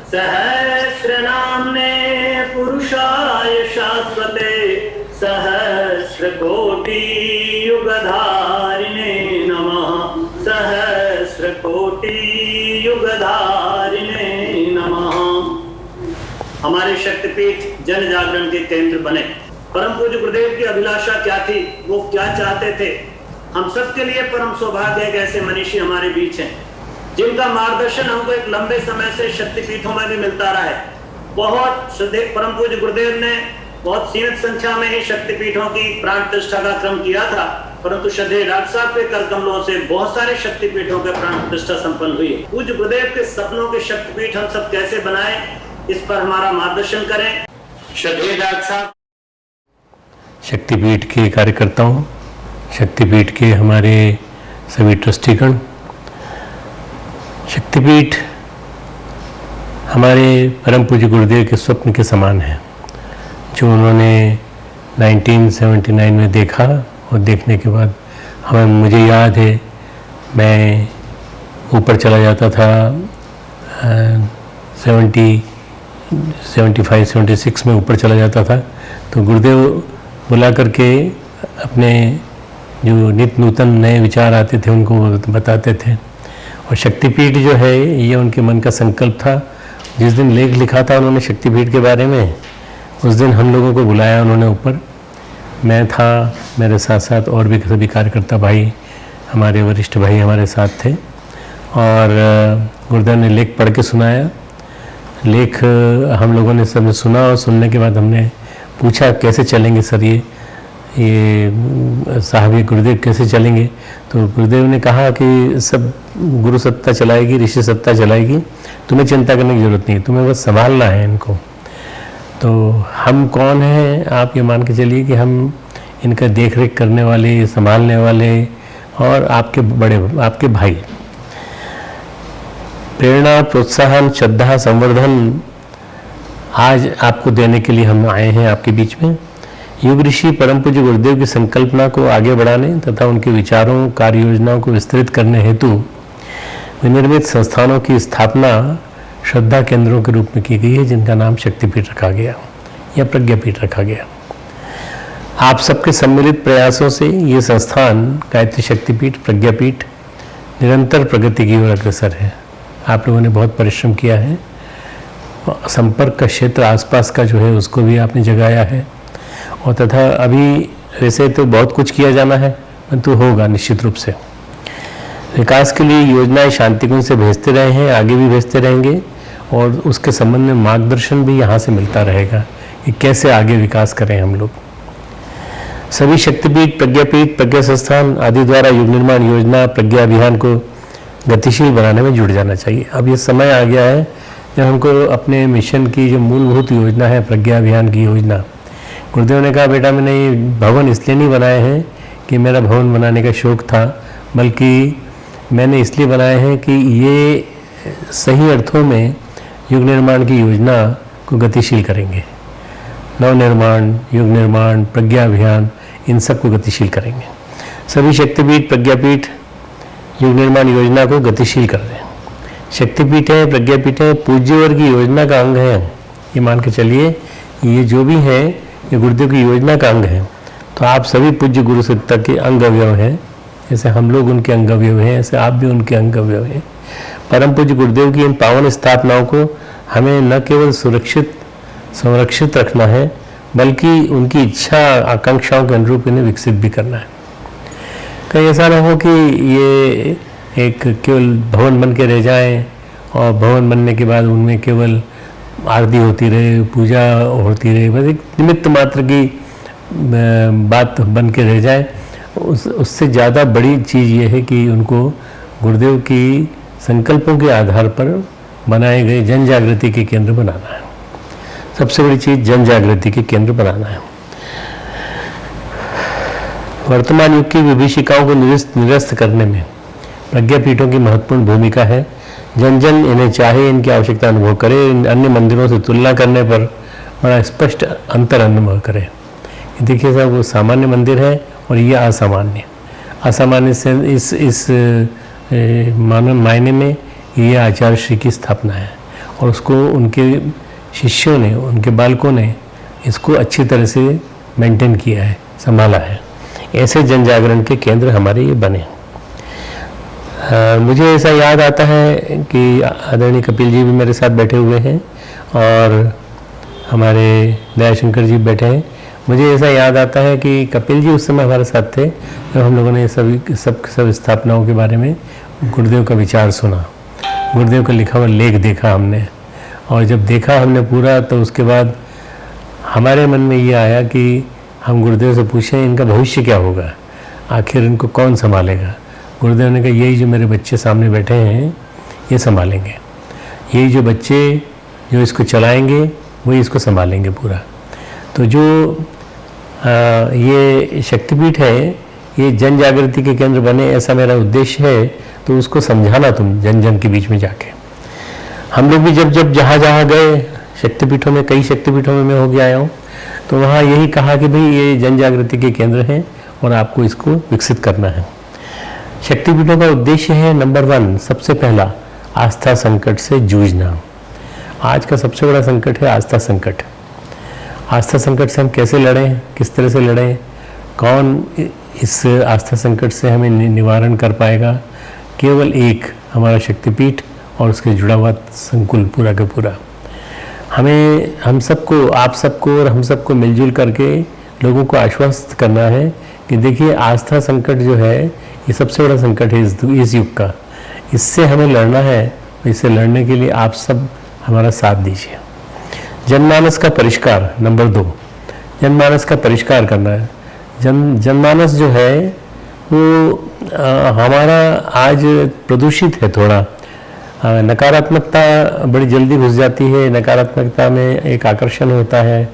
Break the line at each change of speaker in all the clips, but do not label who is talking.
सहस्रनाम्ने पुरुषाय शाश्वते सहस्रकोटियुगधारिणे नमः। सहस्रकोटियुगधारिणे नमः। हमारे शक्तिपीठ जन जागरण के केंद्र बने। परम पूज्य गुरुदेव की अभिलाषा क्या थी, वो क्या चाहते थे? हम सबके लिए परम सौभाग्य है कि ऐसे मनीषी हमारे बीच हैं जिनका मार्गदर्शन हमको एक लंबे समय से शक्तिपीठों में भी मिलता रहा है। बहुत परम पूज्य गुरुदेव ने बहुत सीमित संख्या में ही शक्तिपीठों की प्राण प्रतिष्ठा का क्रम किया था, परंतु श्रद्धेय डॉक्टर साहब के कर कमलों से बहुत सारे शक्तिपीठों के प्राण प्रतिष्ठा संपन्न हुई है। पूज्य गुरुदेव के सपनों के शक्तिपीठ हम सब कैसे बनाए, इस पर हमारा मार्गदर्शन करें श्रद्धेय डॉक्टर साहब।
शक्तिपीठ के कार्यकर्ताओं, शक्तिपीठ के हमारे सभी ट्रस्टीगण, शक्तिपीठ हमारे परम पूज्य गुरुदेव के स्वप्न के समान है, जो उन्होंने 1979 में देखा। और देखने के बाद मुझे याद है, मैं ऊपर चला जाता था 75-76 में ऊपर चला जाता था, तो गुरुदेव बुला करके अपने जो नित्य नूतन नए विचार आते थे उनको बताते थे। और शक्तिपीठ जो है ये उनके मन का संकल्प था। जिस दिन लेख लिखा था उन्होंने शक्तिपीठ के बारे में, उस दिन हम लोगों को बुलाया उन्होंने ऊपर। मैं था, मेरे साथ साथ और भी सभी कार्यकर्ता भाई, हमारे वरिष्ठ भाई हमारे साथ थे। और गुरुदेव ने लेख पढ़ के सुनाया। लेख हम लोगों ने सबने सुना और सुनने के बाद हमने पूछा कैसे चलेंगे सर ये साहब, ये गुरुदेव कैसे चलेंगे? तो गुरुदेव ने कहा कि सब गुरु सत्ता चलाएगी, ऋषि सत्ता चलाएगी, तुम्हें चिंता करने की ज़रूरत नहीं, तुम्हें बस संभालना है इनको। तो हम कौन हैं? आप ये मान के चलिए कि हम इनका देख रेख करने वाले, संभालने वाले और आपके बड़े, आपके भाई। प्रेरणा, प्रोत्साहन, श्रद्धा, संवर्धन आज आपको देने के लिए हम आए हैं आपके बीच में। युग ऋषि परम पूज्य गुरुदेव की संकल्पना को आगे बढ़ाने तथा उनके विचारों, कार्य योजनाओं को विस्तृत करने हेतु विनिर्मित संस्थानों की स्थापना श्रद्धा केंद्रों के रूप में की गई है, जिनका नाम शक्तिपीठ रखा गया या प्रज्ञापीठ रखा गया। आप सबके सम्मिलित प्रयासों से ये संस्थान गायत्री शक्तिपीठ, प्रज्ञापीठ निरंतर प्रगति की ओर अग्रसर है। आप लोगों ने बहुत परिश्रम किया है। संपर्क का क्षेत्र आसपास का जो है उसको भी आपने जगाया है। और तथा अभी वैसे तो बहुत कुछ किया जाना है, परंतु होगा निश्चित रूप से। विकास के लिए योजनाएं शांतिकुंज से भेजते रहे हैं, आगे भी भेजते रहेंगे। और उसके संबंध में मार्गदर्शन भी यहाँ से मिलता रहेगा कि कैसे आगे विकास करें हम लोग। सभी शक्तिपीठ, प्रज्ञापीठ, प्रज्ञा संस्थान आदि द्वारा युग निर्माण योजना, प्रज्ञा अभियान को गतिशील बनाने में जुड़ जाना चाहिए। अब ये समय आ गया है जब हमको अपने मिशन की जो मूलभूत योजना है, प्रज्ञा अभियान की योजना, गुरुदेव ने कहा बेटा मैंने ये भवन इसलिए नहीं बनाए हैं कि मेरा भवन बनाने का शौक़ था, बल्कि मैंने इसलिए बनाए हैं कि ये सही अर्थों में युग निर्माण की योजना को गतिशील करेंगे। नव निर्माण, युग निर्माण, प्रज्ञा अभियान, इन सब को गतिशील करेंगे। सभी शक्तिपीठ, प्रज्ञापीठ युग निर्माण योजना को गतिशील कर दें। शक्तिपीठ है, प्रज्ञापीठ है, पूज्य वर्ग की योजना का अंग है। ये मान के चलिए ये जो भी है ये गुरुदेव की योजना का अंग है। तो आप सभी पूज्य गुरु सत्ता के अंग अवयव हैं। जैसे हम लोग उनके अंग अवयव हैं, ऐसे आप भी उनके अंग अवयव हैं। परम पूज्य गुरुदेव की इन पावन स्थापनाओं को हमें न केवल सुरक्षित संरक्षित रखना है, बल्कि उनकी इच्छा आकांक्षाओं के अनुरूप इन्हें विकसित भी करना है। कहीं ऐसा ना हो कि ये एक केवल भवन बन के रह जाएं और भवन बनने के बाद उनमें केवल आरती होती रहे, पूजा होती रहे, बस एक निमित्त मात्र की बात बन के रह जाए। उससे ज़्यादा बड़ी चीज़ ये है कि उनको गुरुदेव की संकल्पों के आधार पर बनाए गए जन जागृति के केंद्र बनाना है। सबसे बड़ी चीज़ जन जागृति के केंद्र बनाना है। वर्तमान युग की विभीषिकाओं को निरस्त करने में प्रज्ञापीठों की महत्वपूर्ण भूमिका है। जन जन इन्हें चाहे, इनकी आवश्यकता अनुभव करे, अन्य मंदिरों से तुलना करने पर बड़ा स्पष्ट अंतर अनुभव करे। देखिए साहब, वो सामान्य मंदिर है और ये असामान्य। असामान्य से इस मानव मायने में ये आचार्य श्री की स्थापना है और उसको उनके शिष्यों ने, उनके बालकों ने इसको अच्छी तरह से मेंटेन किया है, संभाला है। ऐसे जन जागरण के केंद्र हमारे ये बने। मुझे ऐसा याद आता है कि आदरणीय कपिल जी भी मेरे साथ बैठे हुए हैं और हमारे दयाशंकर जी बैठे हैं। मुझे ऐसा याद आता है कि कपिल जी उस समय हमारे साथ थे जब हम लोगों ने सब स्थापनाओं के बारे में गुरुदेव का विचार सुना, गुरुदेव का लिखा हुआ लेख देखा हमने, और जब देखा हमने पूरा तो उसके बाद हमारे मन में ये आया कि हम गुरुदेव से पूछें इनका भविष्य क्या होगा, आखिर इनको कौन संभालेगा। गुरुदेव ने कहा यही जो मेरे बच्चे सामने बैठे हैं ये संभालेंगे, यही जो बच्चे जो इसको चलाएंगे वही इसको संभालेंगे पूरा। तो जो ये शक्तिपीठ है ये जन जागृति के केंद्र बने, ऐसा मेरा उद्देश्य है। तो उसको समझाना तुम जन जन के बीच में जाके। हम लोग भी जब जहाँ गए शक्तिपीठों में, कई शक्तिपीठों में मैं होके आया हूँ, तो वहाँ यही कहा कि भाई ये जन जागृति के केंद्र हैं और आपको इसको विकसित करना है। शक्तिपीठों का उद्देश्य है नंबर 1, सबसे पहला आस्था संकट से जूझना। आज का सबसे बड़ा संकट है आस्था संकट। आस्था संकट से हम कैसे लड़ें, किस तरह से लड़ें, कौन इस आस्था संकट से हमें निवारण कर पाएगा? केवल एक हमारा शक्तिपीठ और उसके जुड़ा हुआ संकुल पूरा का पूरा। हमें हम सबको, आप सबको और हम सबको मिलजुल करके लोगों को आश्वस्त करना है कि देखिए आस्था संकट जो है ये सबसे बड़ा संकट है इस युग का। इससे हमें लड़ना है, इससे लड़ने के लिए आप सब हमारा साथ दीजिए। जनमानस का परिष्कार नंबर 2, जनमानस का परिष्कार करना है। जनमानस जो है वो हमारा आज प्रदूषित है थोड़ा। नकारात्मकता बड़ी जल्दी घुस जाती है। नकारात्मकता में एक आकर्षण होता है,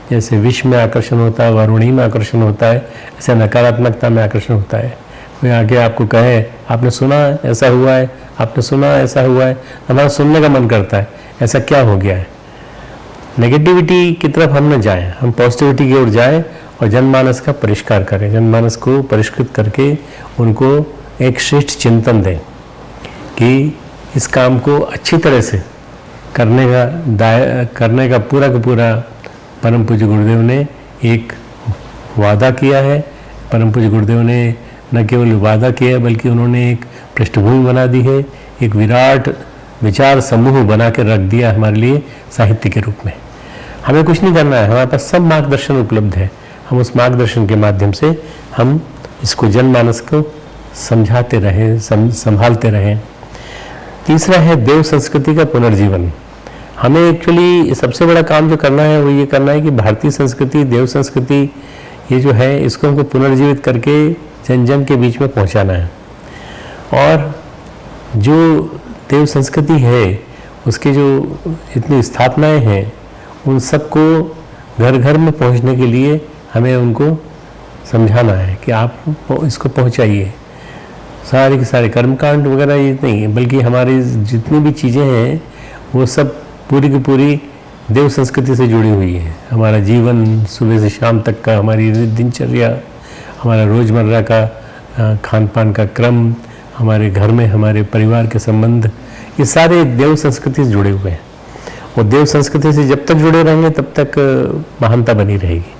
जैसे विष में आकर्षण होता है, वरुणी में आकर्षण होता है, ऐसे नकारात्मकता में आकर्षण होता है। कोई आके आपको कहे आपने सुना ऐसा हुआ है, आपने सुना ऐसा हुआ है, हमारा सुनने का मन करता है ऐसा क्या हो गया है। नेगेटिविटी की तरफ हम न जाएं, हम पॉजिटिविटी की ओर जाएं और जनमानस का परिष्कार करें। जनमानस को परिष्कृत करके उनको एक श्रेष्ठ चिंतन दें कि इस काम को अच्छी तरह से करने का पूरा परम पूज्य गुरुदेव ने एक वादा किया है। परम पूज्य गुरुदेव ने न केवल वादा किया बल्कि उन्होंने एक पृष्ठभूमि बना दी है, एक विराट विचार समूह बना के रख दिया हमारे लिए साहित्य के रूप में। हमें कुछ नहीं करना है, हमारे पास सब मार्गदर्शन उपलब्ध है। हम उस मार्गदर्शन के माध्यम से हम इसको जनमानस को समझाते रहें, संभालते रहें। तीसरा है देव संस्कृति का पुनर्जीवन। हमें एक्चुअली सबसे बड़ा काम जो करना है वो ये करना है कि भारतीय संस्कृति, देव संस्कृति ये जो है इसको हमको पुनर्जीवित करके जन जन के बीच में पहुंचाना है। और जो देव संस्कृति है उसके जो जितनी स्थापनाएं हैं उन सबको घर घर में पहुंचने के लिए हमें उनको समझाना है कि आप इसको पहुंचाइए। सारे के सारे कर्मकांड वगैरह ये नहीं है, बल्कि हमारी जितनी भी चीज़ें हैं वो सब पूरी की पूरी देव संस्कृति से जुड़ी हुई है। हमारा जीवन सुबह से शाम तक का, हमारी दिनचर्या, हमारा रोज़मर्रा का खान पान का क्रम, हमारे घर में हमारे परिवार के संबंध, ये सारे देव संस्कृति से जुड़े हुए हैं। और देव संस्कृति से जब तक जुड़े रहेंगे तब तक महानता बनी रहेगी।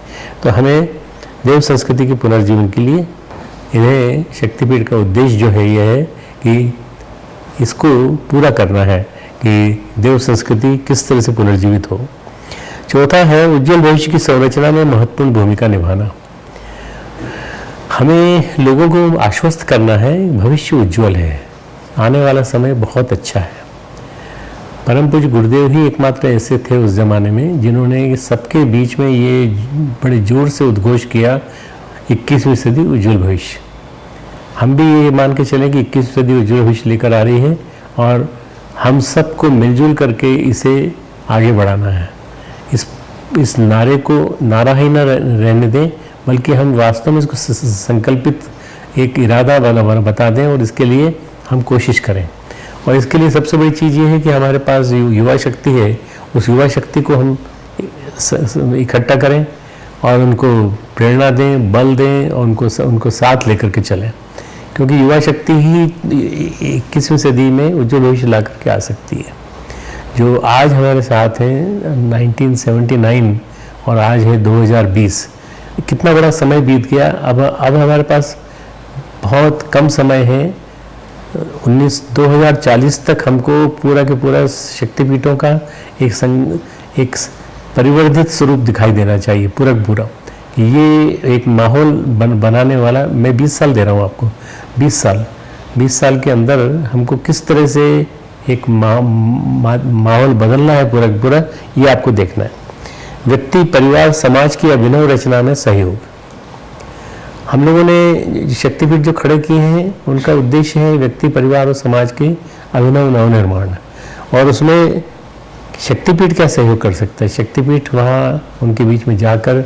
तो हमें देव संस्कृति के पुनर्जीवन के लिए इन्हें शक्तिपीठ का उद्देश्य जो है यह है कि इसको पूरा करना है कि देव संस्कृति किस तरह से पुनर्जीवित हो। चौथा है उज्जवल भविष्य की संरचना में महत्वपूर्ण भूमिका निभाना। हमें लोगों को आश्वस्त करना है भविष्य उज्जवल है, आने वाला समय बहुत अच्छा है। परम पूज्य गुरुदेव ही एकमात्र ऐसे थे उस जमाने में जिन्होंने सबके बीच में ये बड़े जोर से उद्घोष किया 21वीं सदी उज्जवल भविष्य। हम भी ये मान के चलें कि 21वीं सदी उज्जवल भविष्य लेकर आ रही है और हम सबको मिलजुल करके इसे आगे बढ़ाना है। इस नारे को नारा ही न रहने दें, बल्कि हम वास्तव में इसको संकल्पित एक इरादा बता दें और इसके लिए हम कोशिश करें। और इसके लिए सबसे बड़ी चीज़ ये है कि हमारे पास युवा शक्ति है, उस युवा शक्ति को हम इकट्ठा करें और उनको प्रेरणा दें, बल दें और उनको साथ लेकर के चलें, क्योंकि युवा शक्ति ही 21वीं सदी में उज्जवल भविष्य ला करके आ सकती है। जो आज हमारे साथ हैं 1979 और आज है 2020, कितना बड़ा समय बीत गया। अब हमारे पास बहुत कम समय है। 2040 तक हमको पूरा के पूरा शक्तिपीठों का एक परिवर्धित स्वरूप दिखाई देना चाहिए पूरा। ये एक माहौल बनाने वाला, मैं 20 साल दे रहा हूँ आपको, 20 साल के अंदर हमको किस तरह से एक माहौल बदलना है पूरा, ये आपको देखना है। व्यक्ति, परिवार, समाज की अभिनव रचना में सहयोग। हम लोगों ने शक्तिपीठ जो खड़े किए हैं उनका उद्देश्य है व्यक्ति, परिवार और समाज के अभिनव नवनिर्माण, और उसमें शक्तिपीठ क्या सहयोग कर सकता है। शक्तिपीठ वहाँ उनके बीच में जाकर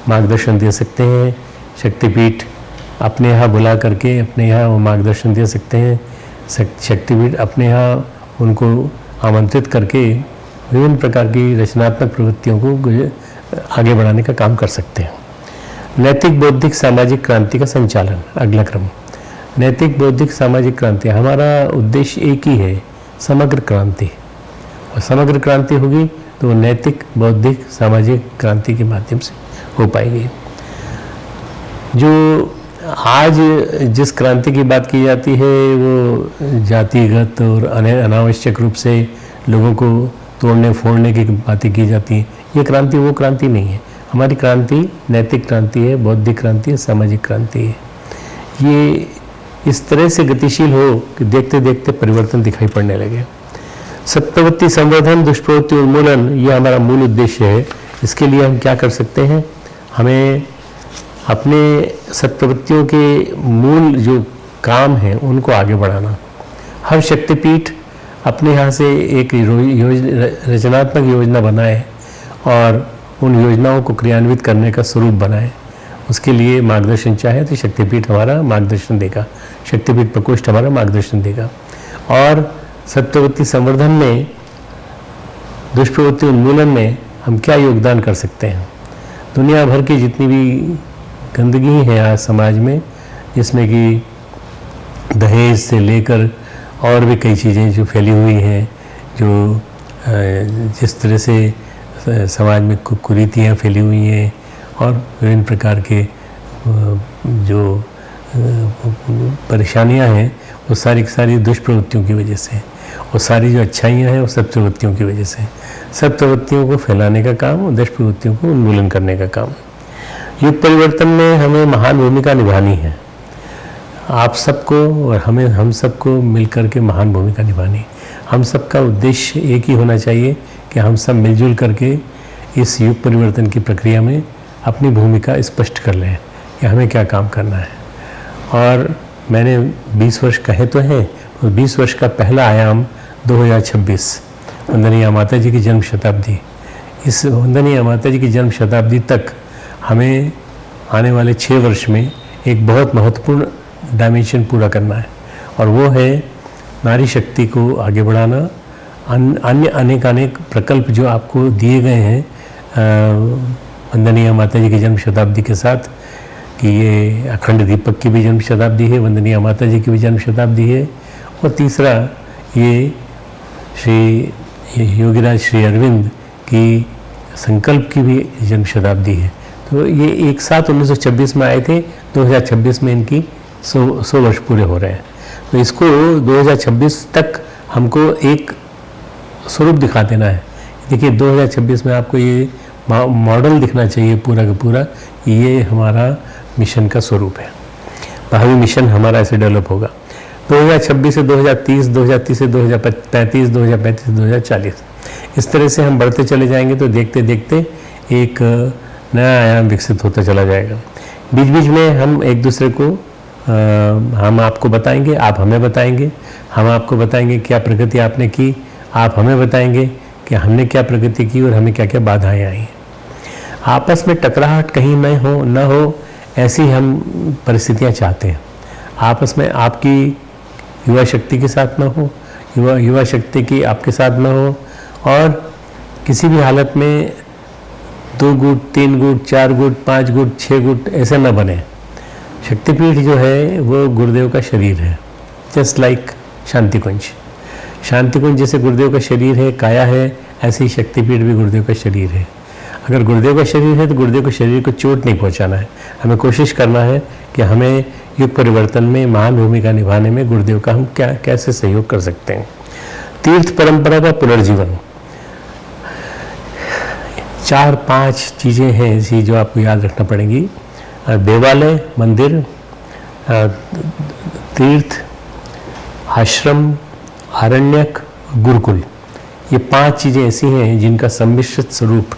मार्गदर्शन दे सकते हैं। शक्तिपीठ अपने यहाँ बुला करके अपने यहाँ वो मार्गदर्शन दे सकते हैं। शक्तिपीठ अपने यहाँ उनको आमंत्रित करके विभिन्न प्रकार की रचनात्मक प्रवृत्तियों को आगे बढ़ाने का काम कर सकते हैं। नैतिक, बौद्धिक, सामाजिक क्रांति का संचालन, अगला क्रम। नैतिक, बौद्धिक, सामाजिक क्रांति, हमारा उद्देश्य एक ही है, समग्र क्रांति। और समग्र क्रांति होगी तो नैतिक, बौद्धिक, सामाजिक क्रांति के माध्यम से हो पाएगी। जो आज जिस क्रांति की बात की जाती है वो जातिगत और अनावश्यक रूप से लोगों को तोड़ने फोड़ने की बातें की जाती हैं। ये क्रांति वो क्रांति नहीं है। हमारी क्रांति नैतिक क्रांति है, बौद्धिक क्रांति है, सामाजिक क्रांति है। ये इस तरह से गतिशील हो कि देखते देखते परिवर्तन दिखाई पड़ने लगे। सत्प्रवृत्ति संवर्धन, दुष्प्रवृत्ति उन्मूलन, ये हमारा मूल उद्देश्य है। इसके लिए हम क्या कर सकते हैं, हमें अपने सत्प्रवृत्तियों के मूल जो काम हैं उनको आगे बढ़ाना। हर शक्तिपीठ अपने यहाँ से एक रचनात्मक योजना बनाए और उन योजनाओं को क्रियान्वित करने का स्वरूप बनाए। उसके लिए मार्गदर्शन चाहे तो शक्तिपीठ हमारा मार्गदर्शन देगा, शक्तिपीठ प्रकोष्ठ हमारा मार्गदर्शन देगा। और सत्प्रवृत्ति संवर्धन में, दुष्प्रवृत्ति उन्मूलन में हम क्या योगदान कर सकते हैं। दुनिया भर की जितनी भी गंदगी है आज समाज में, जिसमें कि दहेज से लेकर और भी कई चीज़ें जो फैली हुई हैं, जो जिस तरह से समाज में कुरीतियाँ फैली हुई हैं और विभिन्न प्रकार के जो परेशानियाँ हैं, वो सारी दुष्प्रवृत्तियों की वजह से, और सारी जो अच्छाइयाँ हैं वो सत्प्रवृत्तियों की वजह से। सत्प्रवृत्तियों को फैलाने का काम और दुष्प्रवृत्तियों को उन्मूलन करने का काम। युग परिवर्तन में हमें महान भूमिका निभानी है। आप सबको और हम सबको मिलकर के महान भूमिका निभानी। हम सबका उद्देश्य एक ही होना चाहिए कि हम सब मिलजुल करके इस युग परिवर्तन की प्रक्रिया में अपनी भूमिका स्पष्ट कर लें कि हमें क्या काम करना है। और मैंने 20 वर्ष कहे तो हैं, और 20 वर्ष का पहला आयाम 2026 वंदनीय माता जी की जन्म शताब्दी। इस वंदनीय माता जी की जन्म शताब्दी तक हमें आने वाले 6 वर्ष में एक बहुत महत्वपूर्ण डायमेंशन पूरा करना है, और वो है नारी शक्ति को आगे बढ़ाना। अन्य अनेक प्रकल्प जो आपको दिए गए हैं वंदनीय माता जी की जन्म शताब्दी के साथ, कि ये अखंड दीपक की भी जन्म शताब्दी है, वंदनीय माता जी की भी जन्म शताब्दी है, और तीसरा ये श्री योगीराज श्री अरविंद की संकल्प की भी जन्म शताब्दी है। तो ये एक साथ 1926 में आए थे, 2026 में इनकी 100 वर्ष पूरे हो रहे हैं। तो इसको 2026 तक हमको एक स्वरूप दिखा देना है। देखिए 2026 में आपको ये मॉडल दिखना चाहिए पूरा का पूरा, ये हमारा मिशन का स्वरूप है। भावी मिशन हमारा ऐसे डेवलप होगा। 2026 से 2030, 2030 से 2035, 2035 से 2040, इस तरह से हम बढ़ते चले जाएंगे तो देखते देखते एक नया आयाम विकसित होता चला जाएगा। बीच बीच में हम एक दूसरे को हम आपको बताएंगे, आप हमें बताएंगे, हम आपको बताएंगे क्या प्रगति आपने की, आप हमें बताएंगे कि हमने क्या प्रगति की और हमें क्या क्या बाधाएं आई। आपस में टकराहट कहीं न हो ऐसी हम परिस्थितियां चाहते हैं। आपस में आपकी युवा शक्ति के साथ न हो, युवा शक्ति की आपके साथ न हो, और किसी भी हालत में 2 गुट, 3 गुट, 4 गुट, 5 गुट, 6 गुट ऐसे न बने। शक्तिपीठ जो है वो गुरुदेव का शरीर है, जस्ट लाइक शांति कुंज। शांति कुंज जैसे गुरुदेव का शरीर है, काया है, ऐसे ही शक्तिपीठ भी गुरुदेव का शरीर है। अगर गुरुदेव का शरीर है तो गुरुदेव के शरीर को चोट नहीं पहुंचाना है। हमें कोशिश करना है कि हमें युग परिवर्तन में महान भूमिका निभाने में गुरुदेव का हम कैसे सहयोग कर सकते हैं। तीर्थ परंपरा का पुनर्जीवन, 4-5 चीज़ें हैं ऐसी जो आपको याद रखना पड़ेंगी। देवालय, मंदिर, तीर्थ, आश्रम, आरण्यक, गुरुकुल, ये 5 चीज़ें ऐसी हैं जिनका सम्मिश्रित स्वरूप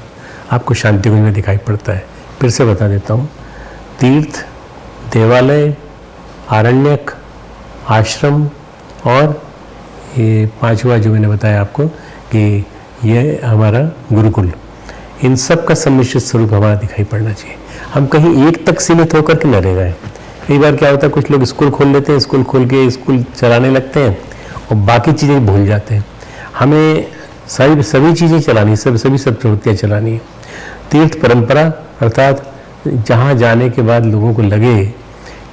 आपको शांति कुंज में दिखाई पड़ता है। फिर से बता देता हूँ, तीर्थ, देवालय, आरण्यक, आश्रम और ये 5वां जो मैंने बताया आपको कि ये हमारा गुरुकुल, इन सब का सम्मिश्रित स्वरूप हमारा दिखाई पड़ना चाहिए। हम कहीं एक तक सीमित होकर के न रह जाए। कई बार क्या होता है, कुछ लोग स्कूल खोल लेते हैं, स्कूल खोल के स्कूल चलाने लगते हैं और बाकी चीज़ें भूल जाते हैं। हमें सभी चीज़ें चलानी, सभी प्रवृत्तियाँ चलानी है। तीर्थ परंपरा अर्थात जहाँ जाने के बाद लोगों को लगे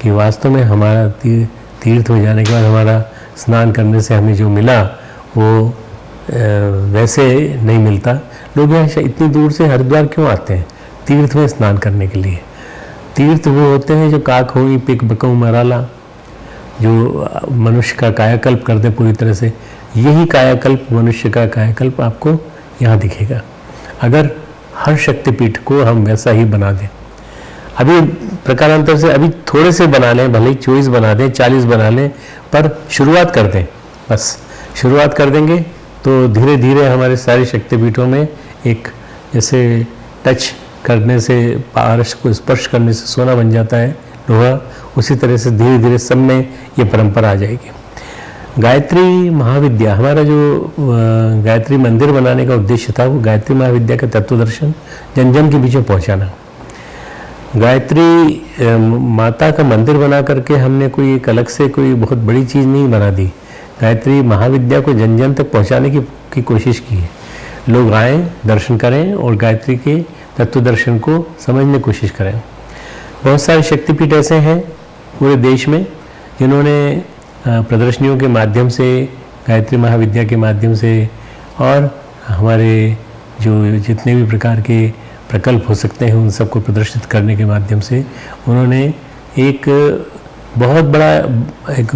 कि वास्तव में हमारा तीर्थ में जाने के बाद हमारा स्नान करने से हमें जो मिला वो वैसे नहीं मिलता। लोग यहाँ इतनी दूर से हरिद्वार क्यों आते हैं? तीर्थ में स्नान करने के लिए। तीर्थ वो होते हैं जो काक होई पिक बकऊ मराला, जो मनुष्य का कायाकल्प कर दे पूरी तरह से। यही कायाकल्प, मनुष्य का कायाकल्प आपको यहाँ दिखेगा अगर हर शक्तिपीठ को हम वैसा ही बना दें। अभी प्रकारांतर से अभी थोड़े से बना लें, भले ही 24 बना दें, 40 बना लें, पर शुरुआत कर दें। बस शुरुआत कर देंगे तो धीरे धीरे हमारे सारे शक्तिपीठों में एक जैसे टच करने से, पारस को स्पर्श करने से सोना बन जाता है लोहा, उसी तरह से धीरे धीरे सब में ये परंपरा आ जाएगी। गायत्री महाविद्या, हमारा जो गायत्री मंदिर बनाने का उद्देश्य था वो गायत्री महाविद्या का तत्व दर्शन जन जन के बीच में पहुँचाना। गायत्री माता का मंदिर बना करके हमने कोई एक अलग से कोई बहुत बड़ी चीज़ नहीं बना दी। गायत्री महाविद्या को जन जन तक पहुँचाने की कोशिश की है। लोग आएँ, दर्शन करें और गायत्री के तत्व दर्शन को समझने की कोशिश करें। बहुत सारे शक्तिपीठ ऐसे हैं पूरे देश में जिन्होंने प्रदर्शनियों के माध्यम से, गायत्री महाविद्या के माध्यम से और हमारे जो जितने भी प्रकार के प्रकल्प हो सकते हैं उन सबको प्रदर्शित करने के माध्यम से उन्होंने एक बहुत बड़ा एक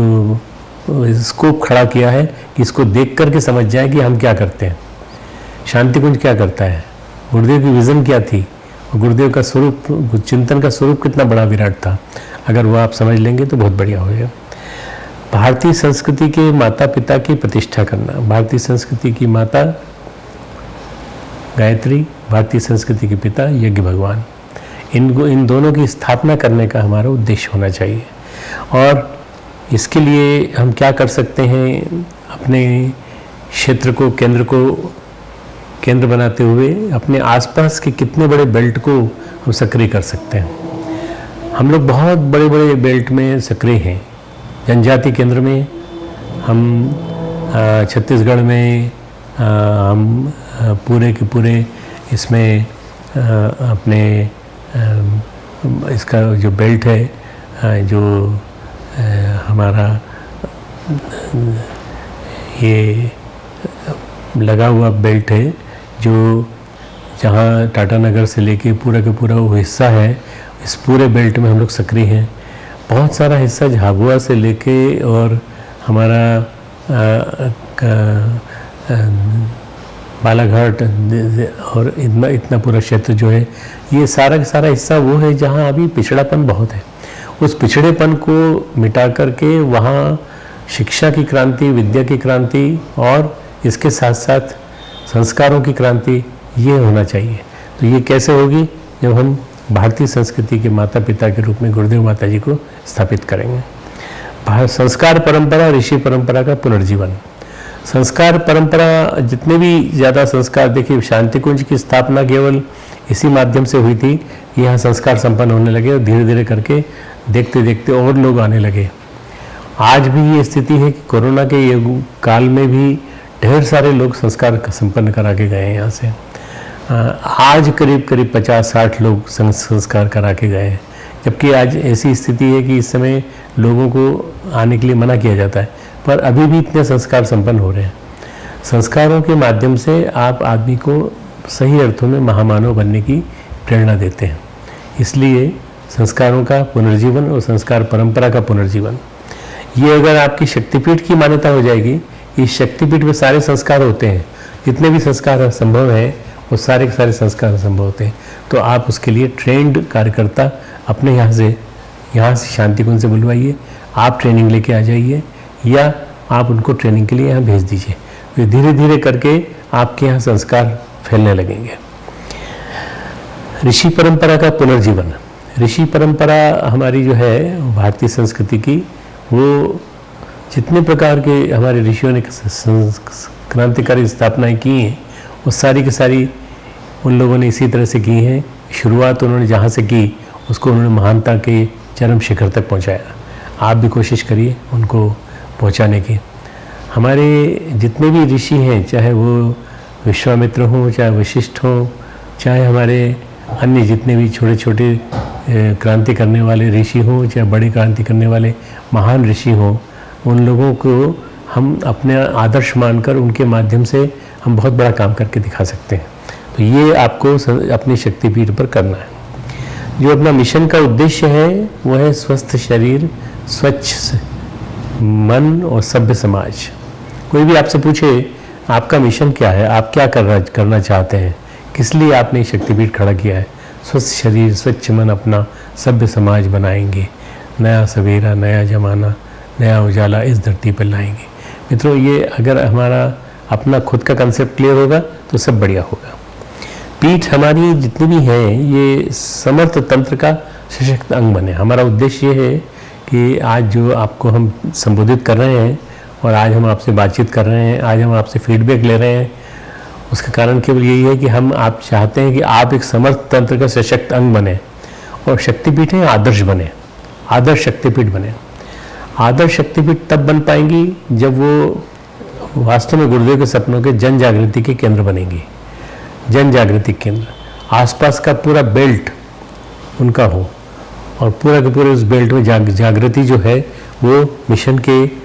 स्कोप खड़ा किया है कि इसको देख कर के समझ जाए कि हम क्या करते हैं, शांति कुंज क्या करता है, गुरुदेव की विज़न क्या थी, और गुरुदेव का स्वरूप, चिंतन का स्वरूप कितना बड़ा विराट था। अगर वो आप समझ लेंगे तो बहुत बढ़िया होगा। भारतीय संस्कृति के माता पिता की प्रतिष्ठा करना, भारतीय संस्कृति की माता गायत्री, भारतीय संस्कृति के पिता यज्ञ भगवान, इन दोनों की स्थापना करने का हमारा उद्देश्य होना चाहिए। और इसके लिए हम क्या कर सकते हैं, अपने क्षेत्र को केंद्र बनाते हुए अपने आसपास के कितने बड़े बेल्ट को हम सक्रिय कर सकते हैं। हम लोग बहुत बड़े बड़े बेल्ट में सक्रिय हैं। जनजाति केंद्र में हम, छत्तीसगढ़ में हम पूरे के पूरे इसमें अपने इसका जो बेल्ट है, जो हमारा ये लगा हुआ बेल्ट है, जो जहाँ टाटा नगर से लेके पूरा का पूरा वो हिस्सा है, इस पूरे बेल्ट में हम लोग सक्रिय हैं। बहुत सारा हिस्सा झाबुआ से लेके और हमारा बालाघाट और इतना पूरा क्षेत्र जो है, ये सारा का सारा हिस्सा वो है जहाँ अभी पिछड़ापन बहुत है। उस पिछड़ेपन को मिटा करके वहाँ शिक्षा की क्रांति, विद्या की क्रांति और इसके साथ साथ संस्कारों की क्रांति ये होना चाहिए। तो ये कैसे होगी? जब हम भारतीय संस्कृति के माता पिता के रूप में गुरुदेव माता जी को स्थापित करेंगे। संस्कार परंपरा, ऋषि परंपरा का पुनर्जीवन। संस्कार परंपरा, जितने भी ज़्यादा संस्कार, देखिए शांति कुंज की स्थापना केवल इसी माध्यम से हुई थी। यहाँ संस्कार संपन्न होने लगे और धीरे धीरे करके देखते देखते और लोग आने लगे। आज भी ये स्थिति है कि कोरोना के ये काल में भी ढेर सारे लोग संस्कार संपन्न करा के गए हैं यहाँ से। आज करीब 50-60 लोग संस्कार करा के गए हैं, जबकि आज ऐसी स्थिति है कि इस समय लोगों को आने के लिए मना किया जाता है, पर अभी भी इतने संस्कार संपन्न हो रहे हैं। संस्कारों के माध्यम से आप आदमी को सही अर्थों में महामानव बनने की प्रेरणा देते हैं। इसलिए संस्कारों का पुनर्जीवन और संस्कार परंपरा का पुनर्जीवन, ये अगर आपकी शक्तिपीठ की मान्यता हो जाएगी, इस शक्तिपीठ में सारे संस्कार होते हैं, जितने भी संस्कार संभव हैं वो सारे के सारे संस्कार संभव होते हैं, तो आप उसके लिए ट्रेंड कार्यकर्ता अपने यहाँ से शांति कुंज से बुलवाइए, आप ट्रेनिंग लेके आ जाइए या आप उनको ट्रेनिंग के लिए यहाँ भेज दीजिए। तो धीरे धीरे करके आपके यहाँ संस्कार फैलने लगेंगे। ऋषि परंपरा का पुनर्जीवन, ऋषि परंपरा हमारी जो है भारतीय संस्कृति की, वो जितने प्रकार के हमारे ऋषियों ने क्रांतिकारी स्थापनाएं की हैं वो सारी की सारी उन लोगों ने इसी तरह से की हैं। शुरुआत उन्होंने जहाँ से की उसको उन्होंने महानता के चरम शिखर तक पहुँचाया। आप भी कोशिश करिए उनको पहुँचाने की। हमारे जितने भी ऋषि हैं, चाहे वो विश्वामित्र हों, चाहे वशिष्ठ हों, चाहे हमारे अन्य जितने भी छोटे छोटे क्रांति करने वाले ऋषि हों, चाहे बड़ी क्रांति करने वाले महान ऋषि हों, उन लोगों को हम अपने आदर्श मानकर उनके माध्यम से हम बहुत बड़ा काम करके दिखा सकते हैं। तो ये आपको अपनी शक्तिपीठ पर करना है। जो अपना मिशन का उद्देश्य है वो है स्वस्थ शरीर, स्वच्छ मन और सभ्य समाज। कोई भी आपसे पूछे आपका मिशन क्या है, आप क्या करना चाहते हैं, किस लिए आपने शक्तिपीठ खड़ा किया है, स्वस्थ शरीर, स्वच्छ मन, अपना सभ्य समाज बनाएंगे, नया सवेरा, नया जमाना, नया उजाला इस धरती पर लाएंगे। मित्रों, ये अगर हमारा अपना खुद का कंसेप्ट क्लियर होगा तो सब बढ़िया होगा। पीठ हमारी जितनी भी हैं ये समर्थ तंत्र का सशक्त अंग बने। हमारा उद्देश्य ये है कि आज जो आपको हम संबोधित कर रहे हैं और आज हम आपसे बातचीत कर रहे हैं, आज हम आपसे फीडबैक ले रहे हैं, उसका कारण केवल यही है कि हम आप चाहते हैं कि आप एक समर्थ तंत्र का सशक्त अंग बने और शक्तिपीठें आदर्श बने, आदर्श शक्तिपीठ बने। आदर्श शक्तिपीठ तब बन पाएंगी जब वो वास्तव में गुरुदेव के सपनों के जन जागृति के केंद्र बनेंगी। जन जागृति केंद्र, आसपास का पूरा बेल्ट उनका हो और पूरा के पूरे उस बेल्ट में जागृति जो है वो मिशन के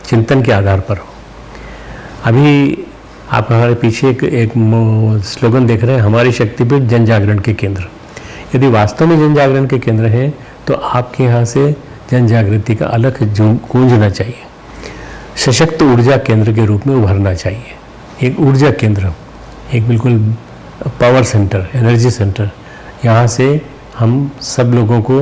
चिंतन के आधार पर हो। अभी आप हमारे पीछे एक स्लोगन देख रहे हैं, हमारी शक्तिपीठ जन जागरण के केंद्र। यदि वास्तव में जन जागरण के केंद्र हैं तो आपके यहाँ से जन जागृति का अलग गूंजना चाहिए, सशक्त ऊर्जा केंद्र के रूप में उभरना चाहिए। एक ऊर्जा केंद्र, एक बिल्कुल पावर सेंटर, एनर्जी सेंटर, यहाँ से हम सब लोगों को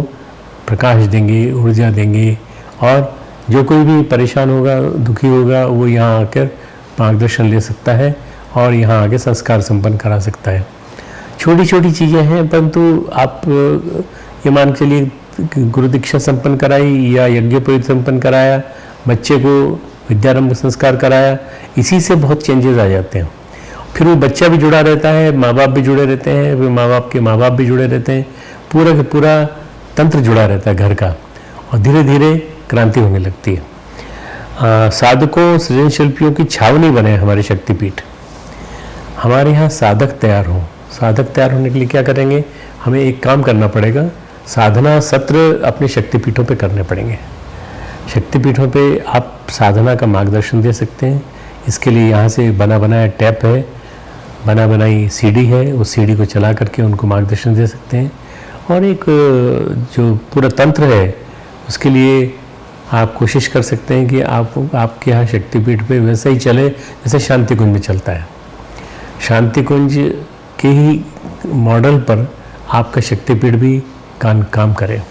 प्रकाश देंगे, ऊर्जा देंगे और जो कोई भी परेशान होगा, दुखी होगा, वो यहाँ आकर मार्गदर्शन ले सकता है और यहाँ आके संस्कार संपन्न करा सकता है। छोटी छोटी चीज़ें हैं, परंतु आप ये मान के चलिए गुरु दीक्षा संपन्न कराई या यज्ञोपवीत संपन्न कराया, बच्चे को विद्यारंभ संस्कार कराया, इसी से बहुत चेंजेस आ जाते हैं। फिर वो बच्चा भी जुड़ा रहता है, माँ बाप भी जुड़े रहते हैं, फिर माँ बाप के माँ बाप भी जुड़े रहते हैं, पूरा का पूरा तंत्र जुड़ा रहता है घर का और धीरे धीरे क्रांति होने लगती है। साधकों, सृजन शिल्पियों की छावनी बने हमारे शक्तिपीठ। हमारे यहाँ साधक तैयार हों। साधक तैयार होने के लिए क्या करेंगे, हमें एक काम करना पड़ेगा, साधना सत्र अपने शक्तिपीठों पे करने पड़ेंगे। शक्तिपीठों पे आप साधना का मार्गदर्शन दे सकते हैं। इसके लिए यहाँ से बना बनाया टैप है, बना बनाई सीडी है, उस सीडी को चला करके उनको मार्गदर्शन दे सकते हैं। और एक जो पूरा तंत्र है उसके लिए आप कोशिश कर सकते हैं कि आपके यहाँ शक्तिपीठ पे वैसा ही चले जैसे शांति कुंज में चलता है। शांति कुंज के ही मॉडल पर आपका शक्तिपीठ भी काम करे।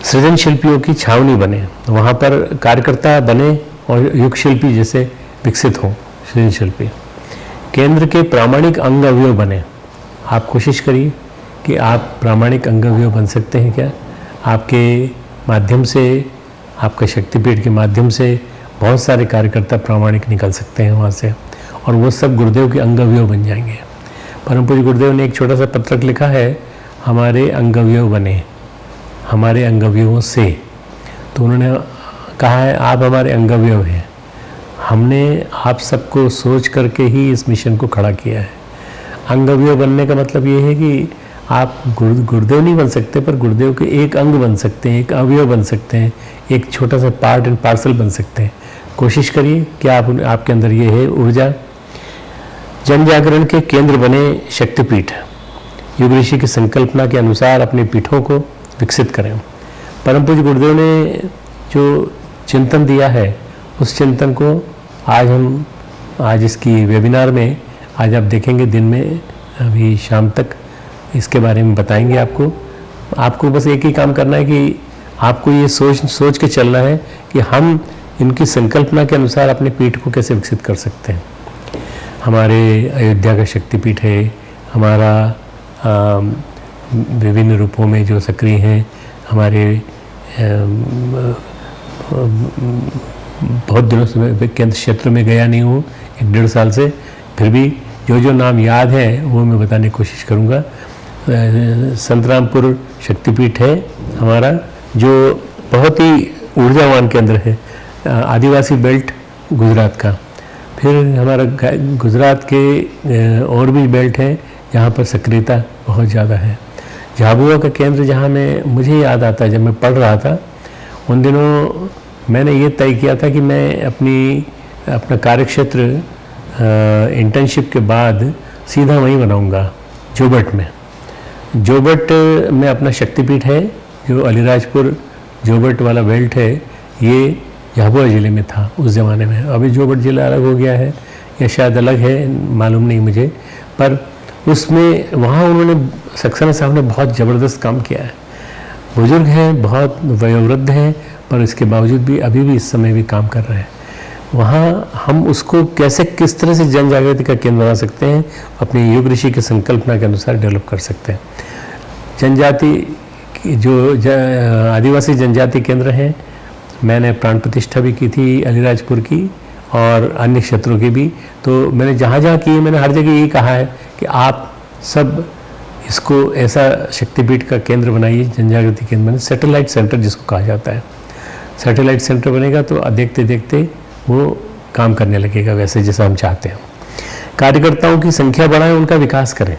सृजन शिल्पियों की छावनी बने, वहाँ पर कार्यकर्ता बने और युग शिल्पी जैसे विकसित हों सृजन शिल्पी। केंद्र के प्रामाणिक अंग अवयव बने। आप कोशिश करिए कि आप प्रामाणिक अंग अवयव बन सकते हैं क्या। आपके माध्यम से, आपका शक्तिपीठ के माध्यम से बहुत सारे कार्यकर्ता प्रामाणिक निकल सकते हैं वहाँ से और वो सब गुरुदेव के अंग अवयव बन जाएंगे। परम पूज्य गुरुदेव ने एक छोटा सा पत्रक लिखा है, हमारे अंग अवयव बने, हमारे अंग अवयवों से। तो उन्होंने कहा है आप हमारे अंग अवयव हैं। हमने आप सबको सोच करके ही इस मिशन को खड़ा किया है। अंग अवयव बनने का मतलब ये है कि आप गुरुदेव नहीं बन सकते, पर गुरुदेव के एक अंग बन सकते हैं, एक अवयव बन सकते हैं, एक छोटा सा पार्ट एंड पार्सल बन सकते हैं। कोशिश करिए कि आपके अंदर ये है ऊर्जा। जन जागरण के केंद्र बने शक्तिपीठ, युग ऋषि की संकल्पना के अनुसार अपने पीठों को विकसित करें। परम पूज्य गुरुदेव ने जो चिंतन दिया है, उस चिंतन को आज इसकी वेबिनार में आज आप देखेंगे, दिन में अभी शाम तक इसके बारे में बताएंगे आपको बस एक ही काम करना है कि आपको ये सोच के चलना है कि हम इनकी संकल्पना के अनुसार अपने पीठ को कैसे विकसित कर सकते हैं। हमारे अयोध्या का शक्तिपीठ है, हमारा विभिन्न रूपों में जो सक्रिय हैं, हमारे बहुत दिनों से मैं केंद्र क्षेत्र में गया नहीं हूँ, 1-1.5 साल से, फिर भी जो नाम याद है वो मैं बताने की कोशिश करूँगा। संतरामपुर शक्तिपीठ है हमारा, जो बहुत ही ऊर्जावान केंद्र है, आदिवासी बेल्ट गुजरात का। फिर हमारा गुजरात के और भी बेल्ट हैं जहाँ पर सक्रियता बहुत ज़्यादा है। झाबुआ का केंद्र, जहाँ मुझे याद आता है जब मैं पढ़ रहा था उन दिनों मैंने ये तय किया था कि मैं अपना कार्यक्षेत्र इंटर्नशिप के बाद सीधा वहीं बनाऊंगा, जोबट में। जोबट में अपना शक्तिपीठ है, जो अलीराजपुर जोबट वाला बेल्ट है, ये झाबुआ ज़िले में था उस ज़माने में। अभी जोबट ज़िला अलग हो गया है या शायद अलग है, मालूम नहीं मुझे, पर उसमें वहाँ उन्होंने सक्सेना साहब ने बहुत ज़बरदस्त काम किया है। बुजुर्ग हैं, बहुत वयोवृद्ध हैं, पर इसके बावजूद भी अभी भी इस समय भी काम कर रहे हैं। वहाँ हम उसको किस तरह से जन जागृति का केंद्र बना सकते हैं, अपनी युग ऋषि की संकल्पना के अनुसार डेवलप कर सकते हैं। जनजाति जो आदिवासी जनजाति केंद्र हैं, मैंने प्राण प्रतिष्ठा भी की थी अलीराजपुर की और अन्य क्षेत्रों की भी। तो मैंने जहाँ जहाँ की, मैंने हर जगह यही कहा है कि आप सब इसको ऐसा शक्तिपीठ का केंद्र बनाइए, जनजागृति केंद्र बने, सैटेलाइट सेंटर जिसको कहा जाता है। सैटेलाइट सेंटर बनेगा तो देखते देखते वो काम करने लगेगा वैसे जैसा हम चाहते हैं। कार्यकर्ताओं की संख्या बढ़ाएं, उनका विकास करें।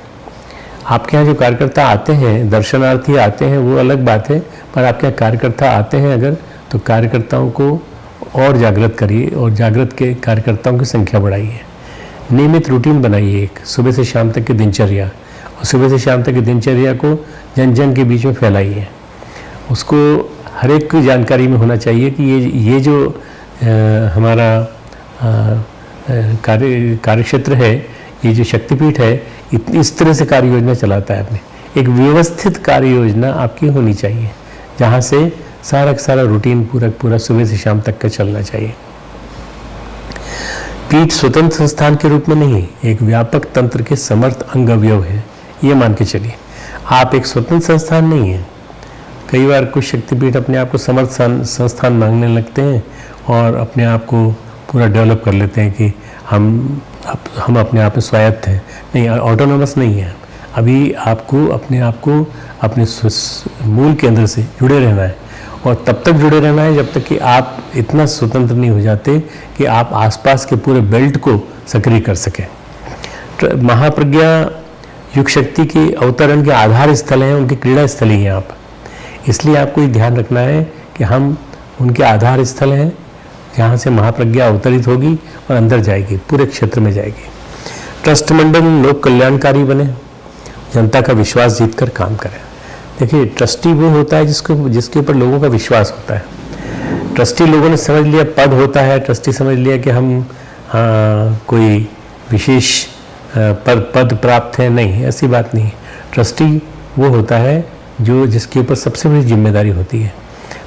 आपके यहाँ जो कार्यकर्ता आते हैं, दर्शनार्थी आते हैं, वो अलग बात है, पर आपके यहाँ कार्यकर्ता आते हैं अगर, तो कार्यकर्ताओं को और जागृत करिए और जागृत के कार्यकर्ताओं की संख्या बढ़ाइए। नियमित रूटीन बनाइए, एक सुबह से शाम तक की दिनचर्या, और सुबह से शाम तक की दिनचर्या को जन जन के बीच में फैलाइए। उसको हर एक की जानकारी में होना चाहिए कि ये जो हमारा कार्यक्षेत्र है, ये जो शक्तिपीठ है, इस तरह से कार्य योजना चलाता है। अपने एक व्यवस्थित कार्य योजना आपकी होनी चाहिए, जहाँ से सारा का सारा रूटीन पूरा सुबह से शाम तक का चलना चाहिए। पीठ स्वतंत्र संस्थान के रूप में नहीं, एक व्यापक तंत्र के समर्थ अंग अवयव है, ये मान के चलिए। आप एक स्वतंत्र संस्थान नहीं है। कई बार कुछ शक्तिपीठ अपने आप को समर्थ संस्थान मांगने लगते हैं और अपने आप को पूरा डेवलप कर लेते हैं कि हम अपने आप में स्वायत्त हैं। नहीं, ऑटोनोमस नहीं है। अभी आपको अपने आप को अपने मूल केंद्र से जुड़े रहना है, और तब तक जुड़े रहना है जब तक कि आप इतना स्वतंत्र नहीं हो जाते कि आप आसपास के पूरे बेल्ट को सक्रिय कर सकें। महाप्रज्ञा युग शक्ति के अवतरण के आधार स्थल हैं, उनकी क्रीड़ा स्थल ही हैं आप। इसलिए आपको ये ध्यान रखना है कि हम उनके आधार स्थल हैं, जहाँ से महाप्रज्ञा अवतरित होगी और अंदर जाएगी, पूरे क्षेत्र में जाएगी। ट्रस्ट मंडल लोक कल्याणकारी बने, जनता का विश्वास जीतकर काम करें। देखिए, ट्रस्टी वो होता है जिसके ऊपर लोगों का विश्वास होता है। ट्रस्टी लोगों ने समझ लिया पद होता है, ट्रस्टी समझ लिया कि हम कोई विशेष पद प्राप्त है, नहीं, ऐसी बात नहीं। ट्रस्टी वो होता है जिसके ऊपर सबसे बड़ी जिम्मेदारी होती है।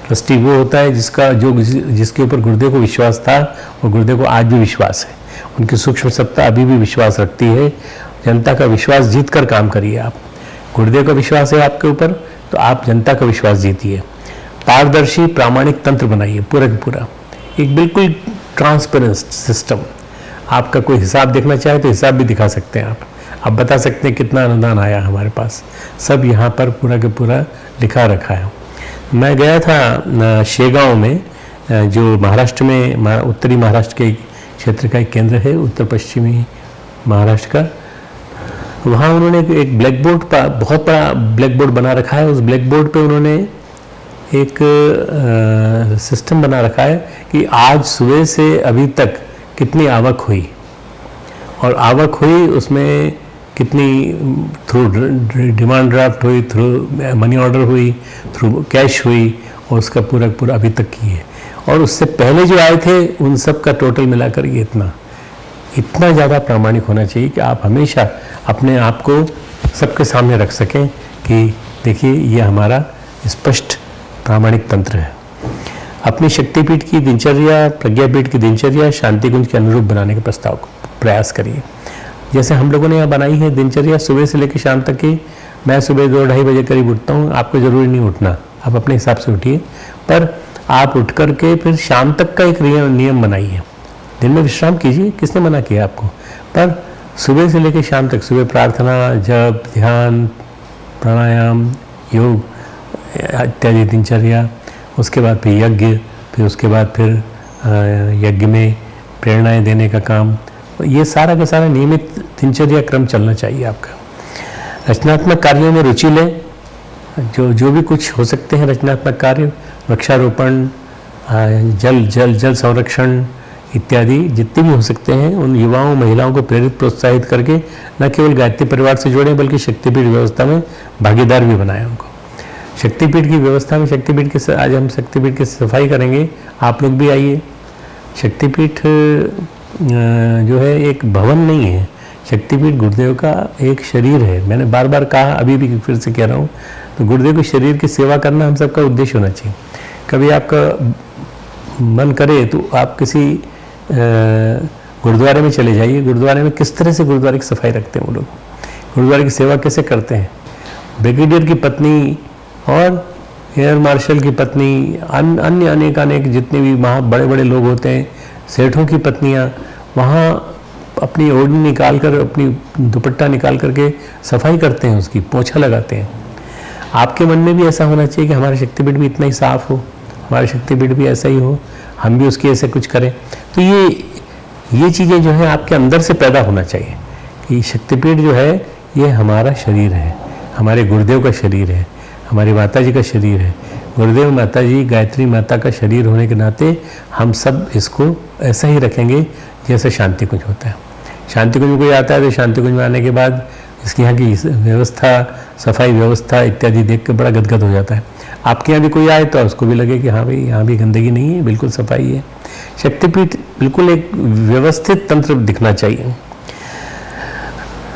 ट्रस्टी वो होता है जिसके ऊपर गुरुदेव को विश्वास था और गुरुदेव को आज भी विश्वास है। उनकी सूक्ष्म सत्ता अभी भी विश्वास रखती है। जनता का विश्वास जीत कर काम करिए आप। गुरुदेव का विश्वास है आपके ऊपर, तो आप जनता का विश्वास जीतिए। पारदर्शी प्रामाणिक तंत्र बनाइए, पूरा का पूरा एक बिल्कुल ट्रांसपेरेंट सिस्टम। आपका कोई हिसाब देखना चाहे तो हिसाब भी दिखा सकते हैं आप बता सकते हैं कितना अनुदान आया हमारे पास, सब यहाँ पर पूरा के पूरा लिखा रखा है। मैं गया था शेगांव में, जो महाराष्ट्र में उत्तरी महाराष्ट्र के क्षेत्र का एक केंद्र है, उत्तर पश्चिमी महाराष्ट्र का। वहाँ उन्होंने एक ब्लैक बोर्ड, बहुत बड़ा ब्लैक बोर्ड बना रखा है। उस ब्लैक बोर्ड पे उन्होंने एक सिस्टम बना रखा है कि आज सुबह से अभी तक कितनी आवक हुई, और आवक हुई उसमें कितनी थ्रू डिमांड ड्राफ्ट हुई, थ्रू मनी ऑर्डर हुई, थ्रू कैश हुई, और उसका पूरा पूरा अभी तक की है। और उससे पहले जो आए थे उन सब का टोटल मिलाकर ये इतना ज़्यादा प्रामाणिक होना चाहिए कि आप हमेशा अपने आप को सबके सामने रख सकें कि देखिए ये हमारा स्पष्ट प्रामाणिक तंत्र है। अपनी शक्तिपीठ की दिनचर्या, प्रज्ञापीठ की दिनचर्या शांति कुंज के अनुरूप बनाने के प्रस्ताव को प्रयास करिए। जैसे हम लोगों ने यहाँ बनाई है दिनचर्या सुबह से लेकर शाम तक की, मैं सुबह 2-2:30 बजे करीब उठता हूँ, आपको ज़रूरी नहीं उठना, आप अपने हिसाब से उठिए, पर आप उठ कर के फिर शाम तक का एक नियम बनाइए। दिन में विश्राम कीजिए, किसने मना किया आपको, पर सुबह से लेकर शाम तक सुबह प्रार्थना, जप, ध्यान, प्राणायाम, योग इत्यादि दिनचर्या, उसके बाद फिर यज्ञ, फिर उसके बाद फिर यज्ञ में प्रेरणाएं देने का काम, ये सारा का सारा नियमित दिनचर्या क्रम चलना चाहिए आपका। रचनात्मक कार्यों में रुचि लें, जो भी कुछ हो सकते हैं रचनात्मक कार्य, वृक्षारोपण, जल संरक्षण इत्यादि जितने भी हो सकते हैं, उन युवाओं महिलाओं को प्रेरित प्रोत्साहित करके न केवल गायत्री परिवार से जोड़ें बल्कि शक्तिपीठ व्यवस्था में भागीदार भी बनाएं उनको। शक्तिपीठ की व्यवस्था में आज हम शक्तिपीठ की सफाई करेंगे, आप लोग भी आइए। शक्तिपीठ जो है एक भवन नहीं है, शक्तिपीठ गुरुदेव का एक शरीर है। मैंने बार बार कहा, अभी भी फिर से कह रहा हूँ, तो गुरुदेव के शरीर की सेवा करना हम सबका उद्देश्य होना चाहिए। कभी आपका मन करे तो आप किसी गुरुद्वारे में चले जाइए, गुरुद्वारे में किस तरह से गुरुद्वारे की सफाई रखते हैं वो लोग, गुरुद्वारे की सेवा कैसे करते हैं। ब्रिगेडियर की पत्नी और एयर मार्शल की पत्नी, अन्य अनेक जितने भी बड़े बड़े लोग होते हैं, सेठों की पत्नियां वहाँ अपनी ओढ़नी निकाल कर, अपनी दुपट्टा निकाल करके सफाई करते हैं, उसकी पोछा लगाते हैं। आपके मन में भी ऐसा होना चाहिए कि हमारा शक्तिपीठ भी इतना ही साफ हो, हमारा शक्तिपीठ भी ऐसा ही हो, हम भी उसकी ऐसे कुछ करें। तो ये चीज़ें जो है आपके अंदर से पैदा होना चाहिए कि शक्तिपीठ जो है ये हमारा शरीर है, हमारे गुरुदेव का शरीर है, हमारी माता जी का शरीर है। गुरुदेव माता जी गायत्री माता का शरीर होने के नाते हम सब इसको ऐसा ही रखेंगे जैसे शांति कुंज होता है। शांति कुंज में कोई आता है तो शांति कुंज में आने के बाद इसकी यहाँ की व्यवस्था, सफाई व्यवस्था इत्यादि देख कर बड़ा गदगद हो जाता है। आपके यहाँ भी कोई आए तो उसको भी लगे कि हाँ भाई यहाँ भी गंदगी नहीं है, बिल्कुल सफाई है। शक्तिपीठ बिल्कुल एक व्यवस्थित तंत्र दिखना चाहिए।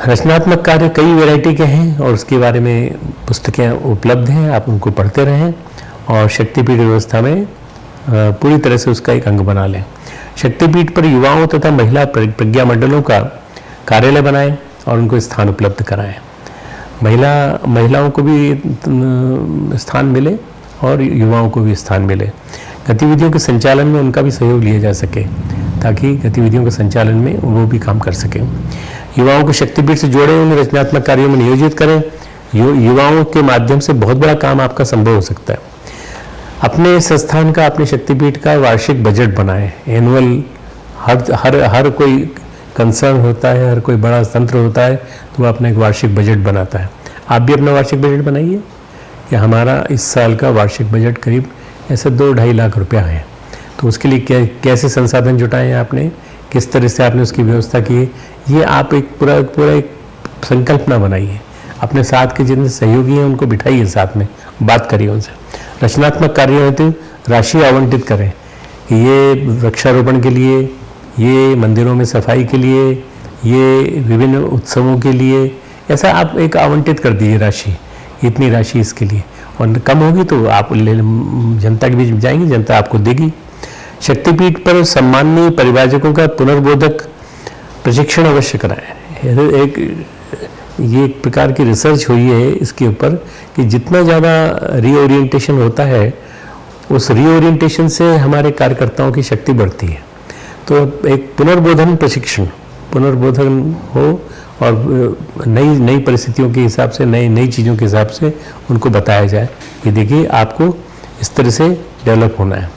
रचनात्मक कार्य कई वैरायटी के हैं और उसके बारे में पुस्तकें उपलब्ध हैं, आप उनको पढ़ते रहें और शक्तिपीठ व्यवस्था में पूरी तरह से उसका एक अंग बना लें। शक्तिपीठ पर युवाओं तथा महिला प्रज्ञा मंडलों का कार्यालय बनाएं और उनको स्थान उपलब्ध कराएं। महिलाओं को भी स्थान मिले और युवाओं को भी स्थान मिले। गतिविधियों के संचालन में उनका भी सहयोग लिया जा सके ताकि गतिविधियों के संचालन में वो भी काम कर सकें। युवाओं को शक्तिपीठ से जोड़ें, उन्हें रचनात्मक कार्यों में नियोजित करें। युवाओं के माध्यम से बहुत बड़ा काम आपका संभव हो सकता है। अपने संस्थान का, अपने शक्तिपीठ का वार्षिक बजट बनाएं। एनुअल हर कोई कंसर्न होता है, हर कोई बड़ा तंत्र होता है तो वो अपना एक वार्षिक बजट बनाता है। आप भी अपना वार्षिक बजट बनाइए कि हमारा इस साल का वार्षिक बजट करीब ऐसे 2-2.5 लाख रुपया है, तो उसके लिए कैसे संसाधन जुटाएं आपने, किस तरह से आपने उसकी व्यवस्था की है, ये आप एक पूरा एक संकल्पना बनाइए। अपने साथ के जितने सहयोगी हैं उनको बिठाइए, साथ में बात करिए उनसे। रचनात्मक कार्यों हेतु राशि आवंटित करें कि ये वृक्षारोपण के लिए, ये मंदिरों में सफाई के लिए, ये विभिन्न उत्सवों के लिए, ऐसा आप एक आवंटित कर दीजिए राशि, इतनी राशि इसके लिए। और कम होगी तो आप जनता के बीच जाएंगे, जनता आपको देगी। शक्तिपीठ पर सम्माननीय परिवारजकों का पुनर्बोधक प्रशिक्षण अवश्य कराएं। ये एक प्रकार की रिसर्च हुई है इसके ऊपर कि जितना ज़्यादा रीओरिएंटेशन होता है उस रीओरिएंटेशन से हमारे कार्यकर्ताओं की शक्ति बढ़ती है। तो एक पुनर्बोधन प्रशिक्षण, पुनर्बोधन हो और नई परिस्थितियों के हिसाब से, नई चीज़ों के हिसाब से उनको बताया जाए कि देखिए आपको इस तरह से डेवलप होना है।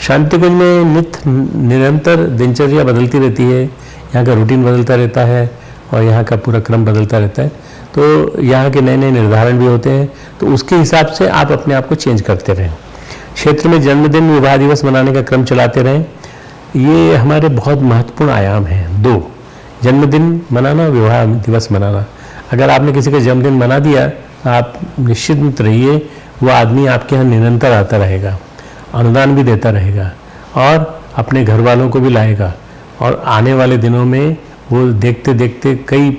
शांति कुंज में निरंतर दिनचर्या बदलती रहती है, यहाँ का रूटीन बदलता रहता है और यहाँ का पूरा क्रम बदलता रहता है, तो यहाँ के नए निर्धारण भी होते हैं, तो उसके हिसाब से आप अपने आप को चेंज करते रहें। क्षेत्र में जन्मदिन विवाह दिवस मनाने का क्रम चलाते रहें। ये हमारे बहुत महत्वपूर्ण आयाम हैं। 2, जन्मदिन मनाना, विवाह दिवस मनाना। अगर आपने किसी का जन्मदिन मना दिया तो आप निश्चिंत रहिए, वो आदमी आपके यहाँ निरंतर आता रहेगा, अनुदान भी देता रहेगा और अपने घर वालों को भी लाएगा, और आने वाले दिनों में वो देखते देखते कई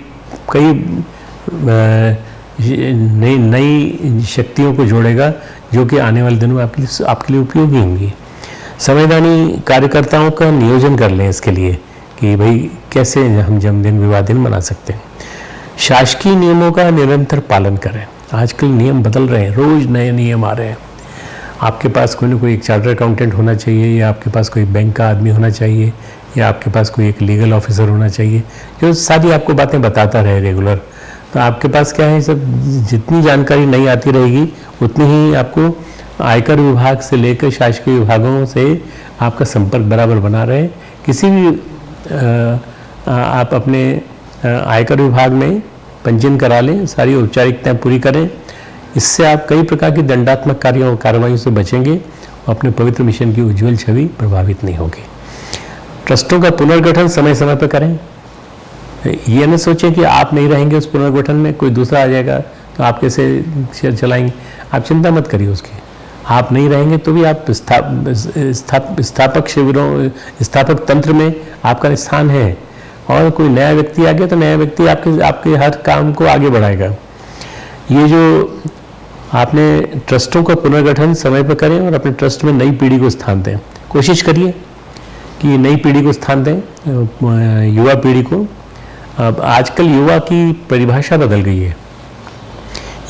नई शक्तियों को जोड़ेगा, जो कि आने वाले दिनों में आपके लिए उपयोगी होंगी। संवैधानिक कार्यकर्ताओं का नियोजन कर लें इसके लिए कि भाई कैसे हम जन्मदिन विवाह दिन मना सकते हैं। शासकीय नियमों का निरंतर पालन करें। आजकल नियम बदल रहे हैं, रोज नए नियम आ रहे हैं। आपके पास कोई ना कोई एक चार्टर अकाउंटेंट होना चाहिए, या आपके पास कोई बैंक का आदमी होना चाहिए, या आपके पास कोई एक लीगल ऑफिसर होना चाहिए जो सारी आपको बातें बताता रहे रेगुलर। तो आपके पास क्या है, सब जितनी जानकारी नई आती रहेगी उतनी ही आपको आयकर विभाग से लेकर शासकीय विभागों से आपका संपर्क बराबर बना रहे। किसी भी आप अपने आयकर विभाग में पंजीयन करा लें, सारी औपचारिकताएं पूरी करें। इससे आप कई प्रकार की दंडात्मक कार्रवाइयों से बचेंगे और अपने पवित्र मिशन की उज्जवल छवि प्रभावित नहीं होगी। ट्रस्टों का पुनर्गठन समय समय पर करें। ये न सोचें कि आप नहीं रहेंगे उस पुनर्गठन में, कोई दूसरा आ जाएगा तो आप कैसे शेयर चलाएंगे। आप चिंता मत करिए उसकी। आप नहीं रहेंगे तो भी आप स्थापक शिविरों, स्थापक तंत्र में आपका स्थान है, और कोई नया व्यक्ति आ गया तो नया व्यक्ति आपके हर काम को आगे बढ़ाएगा। ये जो आपने ट्रस्टों का पुनर्गठन समय पर करें और अपने ट्रस्ट में नई पीढ़ी को स्थान दें। कोशिश करिए कि नई पीढ़ी को स्थान दें, युवा पीढ़ी को। अब आजकल युवा की परिभाषा बदल गई है।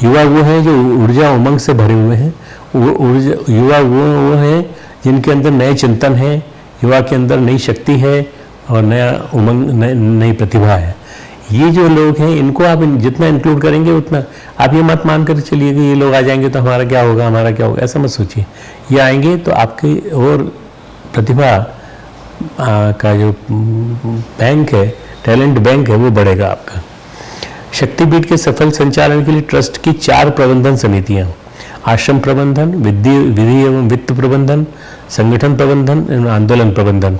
युवा वो हैं जो ऊर्जा उमंग से भरे हुए हैं। युवा वो हैं जिनके अंदर नए चिंतन है, युवा के अंदर नई शक्ति है और नया उमंग, नई प्रतिभा है। ये जो लोग हैं इनको आप जितना इंक्लूड करेंगे उतना, आप ये मत मान कर चलिए कि ये लोग आ जाएंगे तो हमारा क्या होगा, हमारा क्या होगा, ऐसा मत सोचिए। ये आएंगे तो आपकी और प्रतिभा का जो बैंक है, टैलेंट बैंक है, वो बढ़ेगा आपका। शक्तिपीठ के सफल संचालन के लिए ट्रस्ट की 4 प्रबंधन समितियां, आश्रम प्रबंधन, विधि एवं वित्त प्रबंधन, संगठन प्रबंधन एवं आंदोलन प्रबंधन,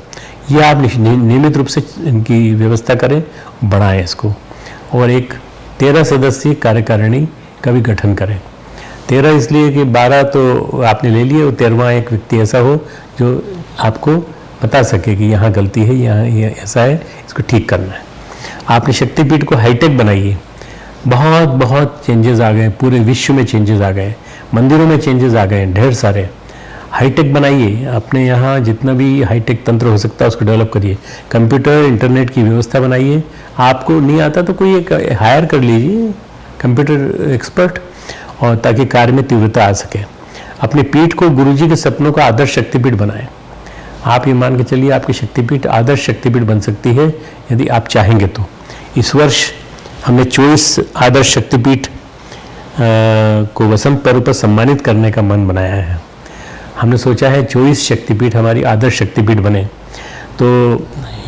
ये आप नियमित रूप से इनकी व्यवस्था करें, बढ़ाएं इसको। और एक 13 सदस्यीय कार्यकारिणी का भी गठन करें। 13 इसलिए कि 12 तो आपने ले लिए और 13वां एक व्यक्ति ऐसा हो जो आपको बता सके कि यहाँ गलती है, यहाँ ये ऐसा है, इसको ठीक करना है। आपने शक्तिपीठ को हाईटेक बनाइए। बहुत चेंजेस आ गए, पूरे विश्व में चेंजेस आ गए, मंदिरों में चेंजेस आ गए, ढेर सारे। हाईटेक बनाइए, अपने यहाँ जितना भी हाईटेक तंत्र हो सकता है उसको डेवलप करिए। कंप्यूटर इंटरनेट की व्यवस्था बनाइए। आपको नहीं आता तो कोई एक हायर कर लीजिए कंप्यूटर एक्सपर्ट, और ताकि कार्य में तीव्रता आ सके। अपनी पीठ को गुरुजी के सपनों का आदर्श शक्तिपीठ बनाएं। आप ये मान के चलिए आपकी शक्तिपीठ आदर्श शक्तिपीठ बन सकती है यदि आप चाहेंगे तो। इस वर्ष हमने 24 आदर्श शक्तिपीठ को वसंत पर्व पर सम्मानित करने का मन बनाया है। हमने सोचा है 24 शक्तिपीठ हमारी आदर्श शक्तिपीठ बने। तो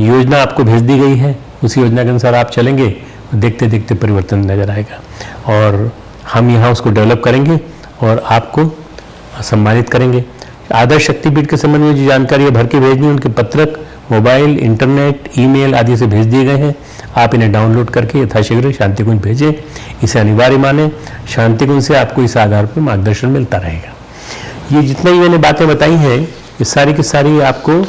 योजना आपको भेज दी गई है, उसी योजना के अनुसार आप चलेंगे, देखते देखते परिवर्तन नजर आएगा, और हम यहाँ उसको डेवलप करेंगे और आपको सम्मानित करेंगे। आदर्श शक्तिपीठ के संबंध में जो जानकारी भर के भेजनी, उनके पत्रक, मोबाइल, इंटरनेट, ईमेल आदि से भेज दिए गए हैं। आप इन्हें डाउनलोड करके यथाशीघ्र शांतिकुंज भेजें। इसे अनिवार्य माने। शांतिकुंज से आपको इस आधार पर मार्गदर्शन मिलता रहेगा। ये जितनी भी मैंने बातें बताई हैं, ये सारी की सारी आपको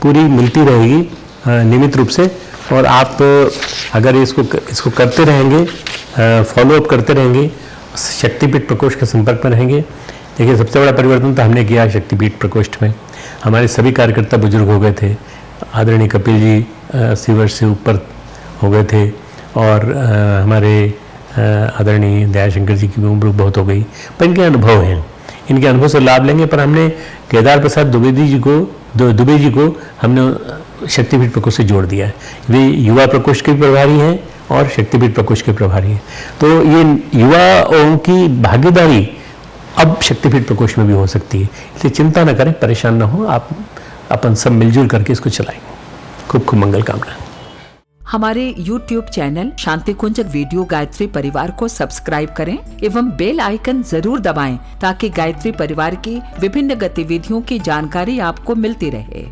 पूरी मिलती रहेगी नियमित रूप से। और आप अगर इसको करते रहेंगे, फॉलोअप करते रहेंगे, शक्तिपीठ प्रकोष्ठ के संपर्क में रहेंगे। देखिए, सबसे बड़ा परिवर्तन तो हमने किया शक्तिपीठ प्रकोष्ठ में। हमारे सभी कार्यकर्ता बुजुर्ग हो गए थे। आदरणीय कपिल जी 80 वर्ष से ऊपर हो गए थे, और हमारे आदरणीय दयाशंकर जी की भी उम्र बहुत हो गई, पर इनके अनुभव हैं, इनके अनुभव से लाभ लेंगे। पर हमने केदार प्रसाद दुबे जी को हमने शक्तिपीठ प्रकोष्ठ से जोड़ दिया है। वे युवा प्रकोष्ठ के प्रभारी हैं और शक्तिपीठ प्रकोष्ठ के प्रभारी हैं। तो ये युवाओं की भागीदारी अब शक्तिपीठ प्रकोष्ठ में भी हो सकती है। इसलिए चिंता न करें, परेशान न हो, आप अपन सब मिलजुल करके इसको चलाएंगे। खूब खूब मंगल कामना।
हमारे YouTube चैनल शांति कुंज वीडियो गायत्री परिवार को सब्सक्राइब करें एवं बेल आइकन जरूर दबाएं ताकि गायत्री परिवार की विभिन्न गतिविधियों की जानकारी आपको मिलती रहे।